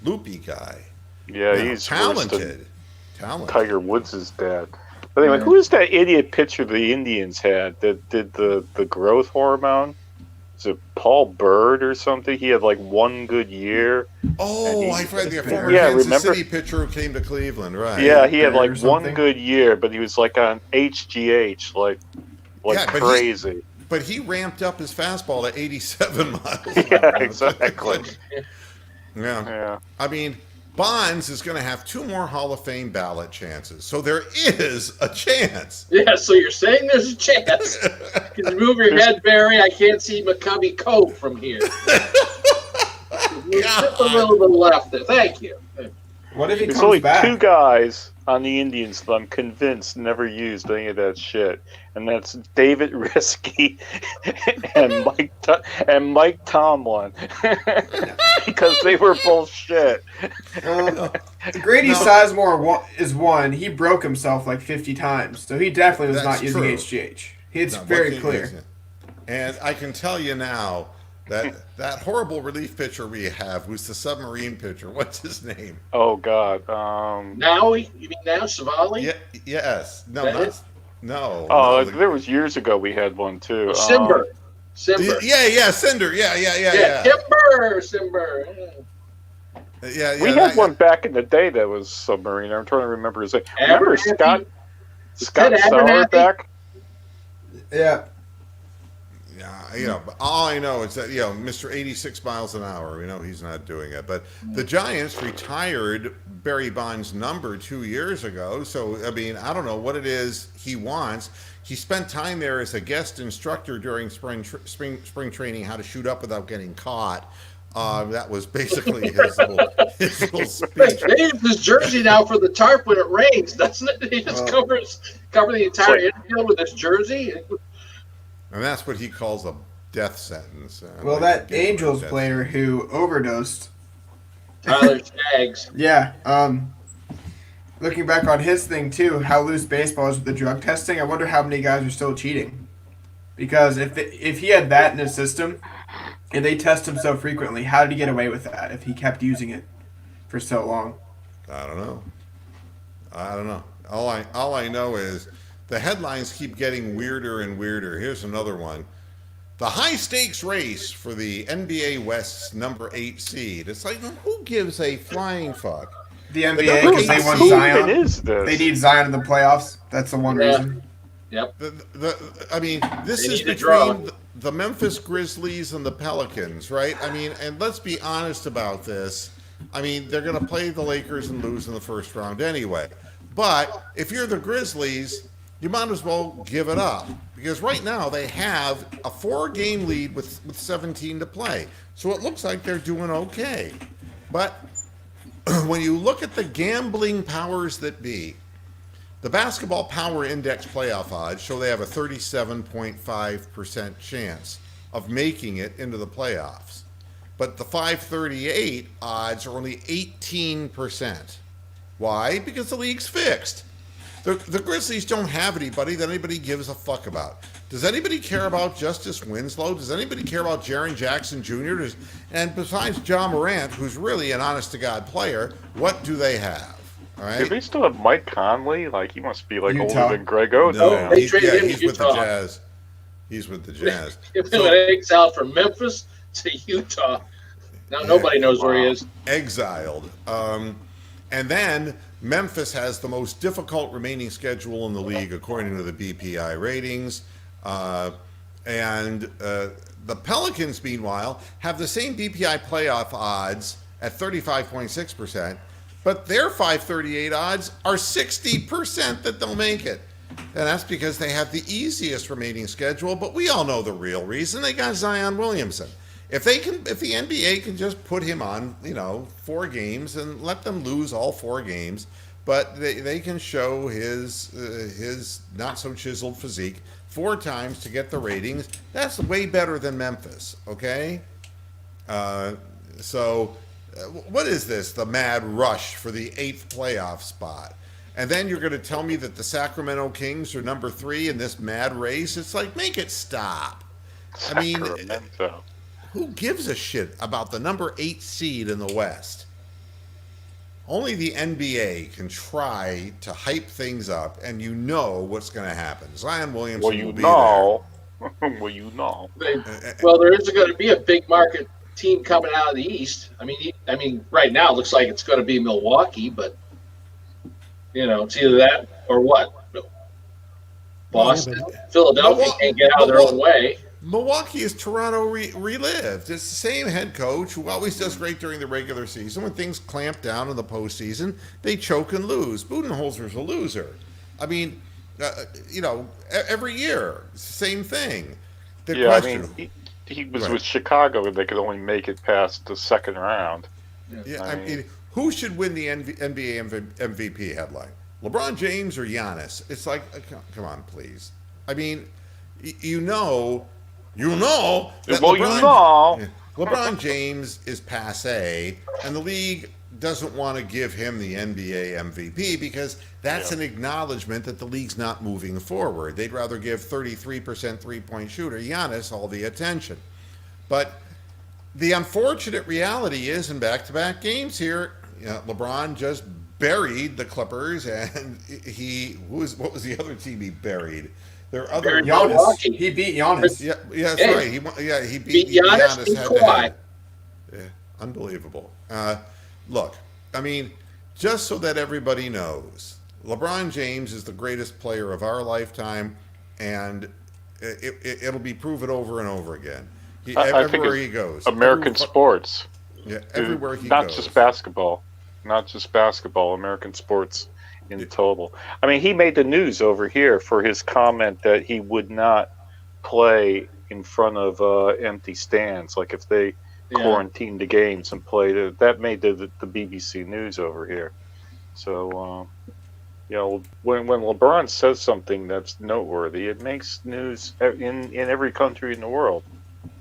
loopy guy. Yeah, You know, he's worse talented. than Tiger Woods' dad. But anyway, who is that idiot pitcher the Indians had that did the growth hormone? Is it Paul Bird or something? He had like one good year. Oh, I forgot the former Yeah, Kansas remember- City pitcher who came to Cleveland, right? Yeah, he had Bird like or one something? good year, but he was like on HGH, like Yeah, but crazy. But he ramped up his fastball to 87 miles. Yeah, exactly. Yeah. Yeah. I mean, Bonds is going to have 2 more Hall of Fame ballot chances. So there is a chance. Yeah, so you're saying there's a chance. Because move your head, Barry. I can't see McCovey Cove from here. Move just a little bit left there. Thank you. What if he There's comes only back? 2 guys on the Indians that I'm convinced never used any of that shit, and that's David Risky and Mike Tomlin, because they were both shit. Grady No. Sizemore is one. He broke himself like 50 times, so he definitely was That's not using true. HGH. It's No, very what clear. is it? And I can tell you now that horrible relief pitcher we have, who's the submarine pitcher, what's his name? Oh God. Now, you mean now, Savali? Yeah, yes. No, That not, is- no. Oh, no. there was years ago we had one too. Simber. Simber. Yeah, Cinder. Yeah. Simber. Yeah, We had one back in the day that was submarine. I'm trying to remember his name. Remember Abernathy? Scott Ted Abernathy? Sauerbeck? Yeah. Yeah, but all I know is that, Mr. 86 miles an hour, he's not doing it. But the Giants retired Barry Bonds' number 2 years ago. So, I mean, I don't know what it is he wants. He spent time there as a guest instructor during spring training, how to shoot up without getting caught. That was basically his little speech. They use his jersey now for the tarp when it rains, doesn't it? He just cover the entire infield with his jersey. And that's what he calls a death sentence. Well, that Angels player who overdosed. Tyler Skaggs. Yeah. Looking back on his thing too, how loose baseball is with the drug testing. I wonder how many guys are still cheating. Because if he had that in his system, and they test him so frequently, how did he get away with that if he kept using it for so long? I don't know. All I know is the headlines keep getting weirder and weirder. Here's another one. The high-stakes race for the NBA West's number 8 seed. It's like, who gives a flying fuck? The NBA, because they want Who Zion. even is this? They need Zion in the playoffs. That's the one Yeah. reason. Yep. I mean, this They is need to draw. between the Memphis Grizzlies and the Pelicans, right? I mean, and let's be honest about this. I mean, they're going to play the Lakers and lose in the first round anyway. But if you're the Grizzlies, you might as well give it up, because right now they have a 4-game lead with 17 to play. So it looks like they're doing okay. But when you look at the gambling powers that be, the Basketball Power Index playoff odds show they have a 37.5% chance of making it into the playoffs. But the 538 odds are only 18%. Why? Because the league's fixed. The Grizzlies don't have anybody that anybody gives a fuck about. Does anybody care about Justice Winslow? Does anybody care about Jaren Jackson Jr.? And besides John Morant, who's really an honest-to-God player, what do they have? All right? Do they still have Mike Conley? Like, he must be like Utah. older than Greg Oden No, now. they traded him to he's with the Utah. Jazz. He's with the Jazz. If it eggs out from Memphis to Utah. Now nobody knows where he is. Exiled. And then Memphis has the most difficult remaining schedule in the league, according to the BPI ratings. The Pelicans, meanwhile, have the same BPI playoff odds at 35.6%, but their 538 odds are 60% that they'll make it. And that's because they have the easiest remaining schedule, but we all know the real reason. They got Zion Williamson. If the NBA can just put him on, 4 games and let them lose all 4 games, but they can show his not so chiseled physique 4 times to get the ratings. That's way better than Memphis, okay? So what is this? The mad rush for the 8th playoff spot. And then you're going to tell me that the Sacramento Kings are number 3 in this mad race? It's like, make it stop. I mean, who gives a shit about the number 8 seed in the West? Only the NBA can try to hype things up, and you know what's going to happen. Zion Williamson will be there. Well, you know. Well, there is going to be a big market team coming out of the East. I mean, right now it looks like it's going to be Milwaukee, but it's either that or what? Boston, Philadelphia can't get out of their own way. Milwaukee is Toronto relived. It's the same head coach who always does great during the regular season. When things clamp down in the postseason, they choke and lose. Budenholzer's a loser. I mean, every year, it's the same thing. I mean, he was with Chicago, and they could only make it past the second round. Yeah, I mean, who should win the NBA MVP headline? LeBron James or Giannis? It's like, come on, please. I mean, you know that LeBron James is passé, and the league doesn't want to give him the NBA MVP because that's an acknowledgement that the league's not moving forward. They'd rather give 33% three-point shooter Giannis all the attention. But the unfortunate reality is in back-to-back games here, LeBron just buried the Clippers, and what was the other team he buried? There are other Giannis. He beat Giannis. Yeah, that's right. He beat Giannis. Beat Kawhi. Yeah, unbelievable. Look, I mean, just so that everybody knows, LeBron James is the greatest player of our lifetime, and it'll be proven over and over again. Everywhere he goes. American sports. Yeah, everywhere he goes. Not just basketball. American sports in total. I mean, he made the news over here for his comment that he would not play in front of empty stands. Like if they quarantined the games and played it, that made the BBC news over here. So, when LeBron says something that's noteworthy, it makes news in every country in the world.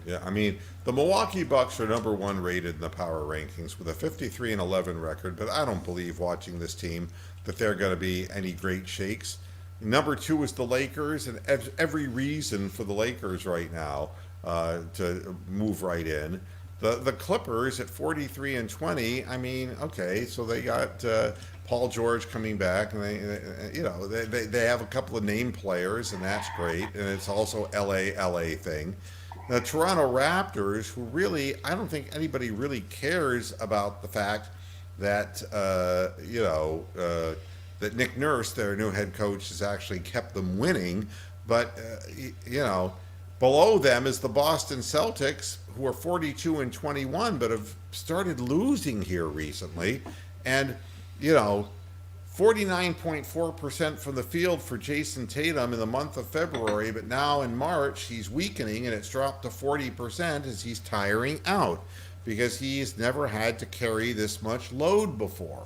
Yeah, I mean, the Milwaukee Bucks are number 1 rated in the power rankings with a 53-11 record, but I don't believe watching this team that they're going to be any great shakes. Number 2 is the Lakers, and every reason for the Lakers right now to move right in. The Clippers at 43-20. I mean, okay, so they got Paul George coming back, and they have a couple of name players, and that's great. And it's also LA thing. The Toronto Raptors, who really, I don't think anybody really cares about the fact that that Nick Nurse, their new head coach, has actually kept them winning. But below them is the Boston Celtics, who are 42-21, but have started losing here recently, and 49.4% from the field for Jason Tatum in the month of February, but now in March he's weakening, and it's dropped to 40% as he's tiring out because he's never had to carry this much load before.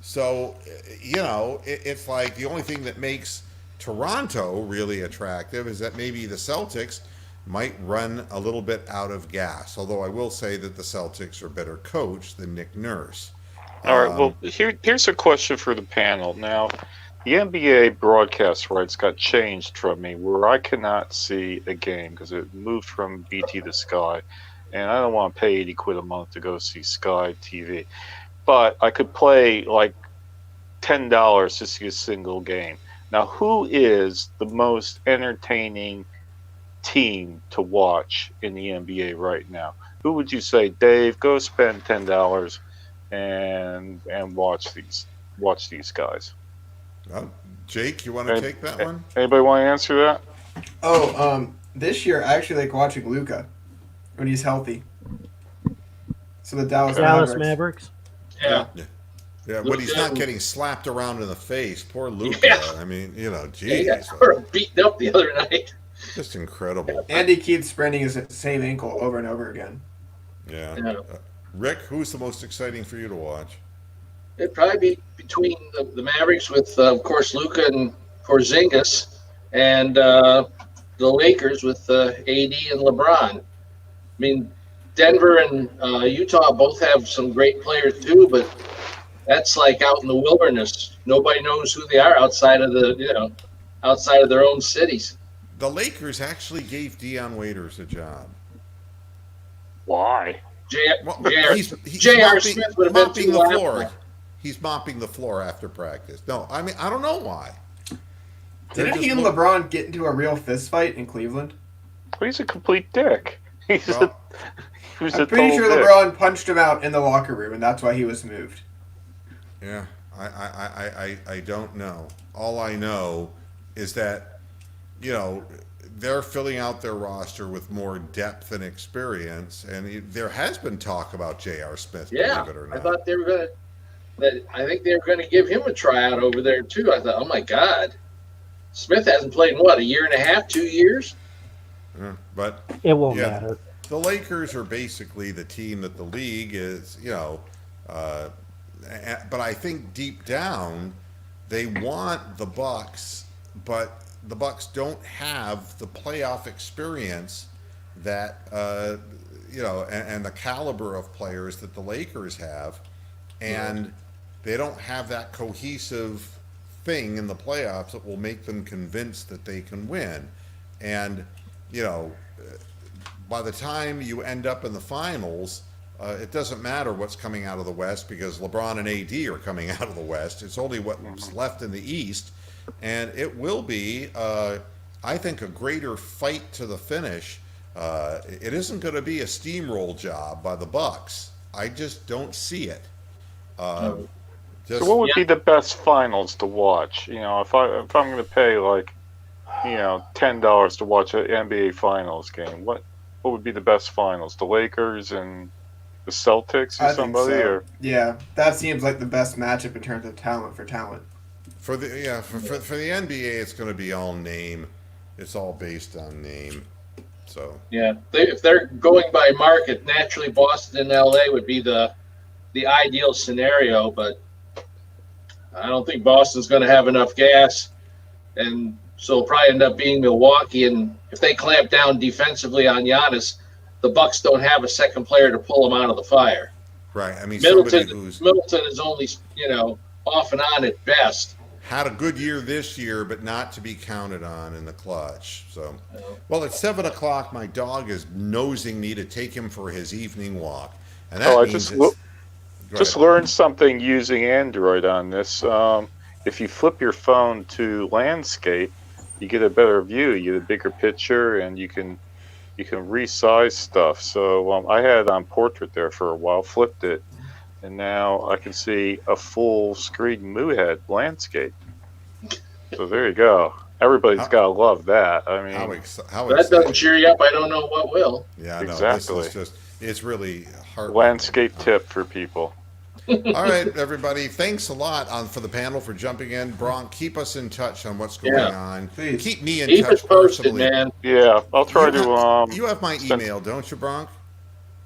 So, it's like the only thing that makes Toronto really attractive is that maybe the Celtics might run a little bit out of gas, although I will say that the Celtics are better coached than Nick Nurse. All right, well, here's a question for the panel. Now, the NBA broadcast rights got changed from me where I cannot see a game because it moved from BT to Sky, and I don't want to pay 80 quid a month to go see Sky TV. But I could play like $10 to see a single game. Now, who is the most entertaining team to watch in the NBA right now? Who would you say, Dave, go spend $10 and watch these guys? Jake, you want to take that one? Anybody want to answer that? This year I actually like watching Luca when he's healthy. So the Dallas Mavericks. Yeah. Yeah, when he's not getting slapped around in the face. Poor Luca. Yeah. I mean, you know, Yeah, he got geez. sort of beaten up the other night. Just incredible. And he keeps spraining his same ankle over and over again. Yeah. Yeah. Rick, who's the most exciting for you to watch? It'd probably be between the Mavericks with, of course, Luka and Porzingis, and the Lakers with AD and LeBron. I mean, Denver and Utah both have some great players too, but that's like out in the wilderness. Nobody knows who they are outside of outside of their own cities. The Lakers actually gave Deion Waiters a job. Why? He's J.R. Smith would have been mopping too the loud. floor. He's mopping the floor after practice. No, I mean, I don't know why. Didn't he and LeBron get into a real fist fight in Cleveland? Well, he's a complete dick. He's Well, I'm pretty sure LeBron punched him out in the locker room, and that's why he was moved. Yeah, I don't know. All I know is that, you know, they're filling out their roster with more depth and experience, and there has been talk about J.R. Smith, Yeah, believe it or I not. thought they were gonna. I think they were going to give him a tryout over there too. I thought, oh my God, Smith hasn't played in what, a year and a half, 2 years. Yeah, but It won't Yeah. matter. the Lakers are basically the team that the league is, you know, but I think deep down they want the Bucks, but the Bucks don't have the playoff experience that you know, and the caliber of players that the Lakers have, and they don't have that cohesive thing in the playoffs that will make them convinced that they can win. And you know, by the time you end up in the finals, it doesn't matter what's coming out of the West because LeBron and AD are coming out of the West. It's only what's left in the East, and it will be, I think, a greater fight to the finish. It isn't going to be a steamroll job by the Bucks. I just don't see it. So what would be the best finals to watch? You know, if I'm going to pay like, you know, $10 to watch an NBA Finals game, what would be the best finals? The Lakers and the Celtics or I think somebody? so. Or Yeah, that seems like the best matchup in terms of talent for talent. For the NBA, it's going to be all name. It's all based on name. So Yeah, if they're going by market, naturally Boston and LA would be the ideal scenario, but I don't think Boston's going to have enough gas, and so it'll probably end up being Milwaukee. And if they clamp down defensively on Giannis, the Bucks don't have a second player to pull him out of the fire. right, I mean, Middleton somebody who's is only, off and on at best. had a good year this year, but not to be counted on in the clutch. So, well, it's 7:00. My dog is nosing me to take him for his evening walk, and that I means just learned something using Android on this. If you flip your phone to landscape, you get a better view. You get a bigger picture, and you can resize stuff. So I had it on portrait there for a while, flipped it, and now I can see a full screen Moohead landscape. So there you go. Everybody's got to love that. I mean, how That doesn't exciting. cheer you up. I don't know what will. Yeah, no, Exactly. this is it's really hard. landscape tip for people. All right, everybody. Thanks a lot for the panel for jumping in. Bronk, keep us in touch on what's going on. Please. Keep me in Keep touch us posted, personally. man. Yeah, I'll try to. You have my email, don't you, Bronk?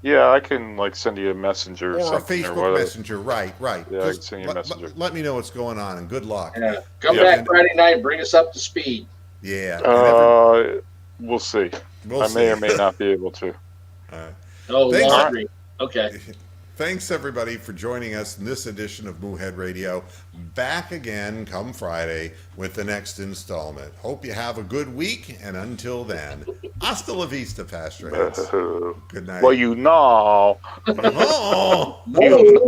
Yeah, I can like send you a messenger or Or a something or Facebook whatever. Messenger. Right. Yeah, I can Just send you a messenger. let me know what's going on, and good luck. Yeah. Come Yeah. back Friday night and bring us up to speed. Yeah. and We'll see. we'll I see. may or may not be able to. Oh, Thanks. laundry. Okay. Thanks, everybody, for joining us in this edition of Moohead Radio. Back again come Friday with the next installment. Hope you have a good week, and until then, hasta la vista, Pastor Heads. Good night. Well, you know. Oh! You know.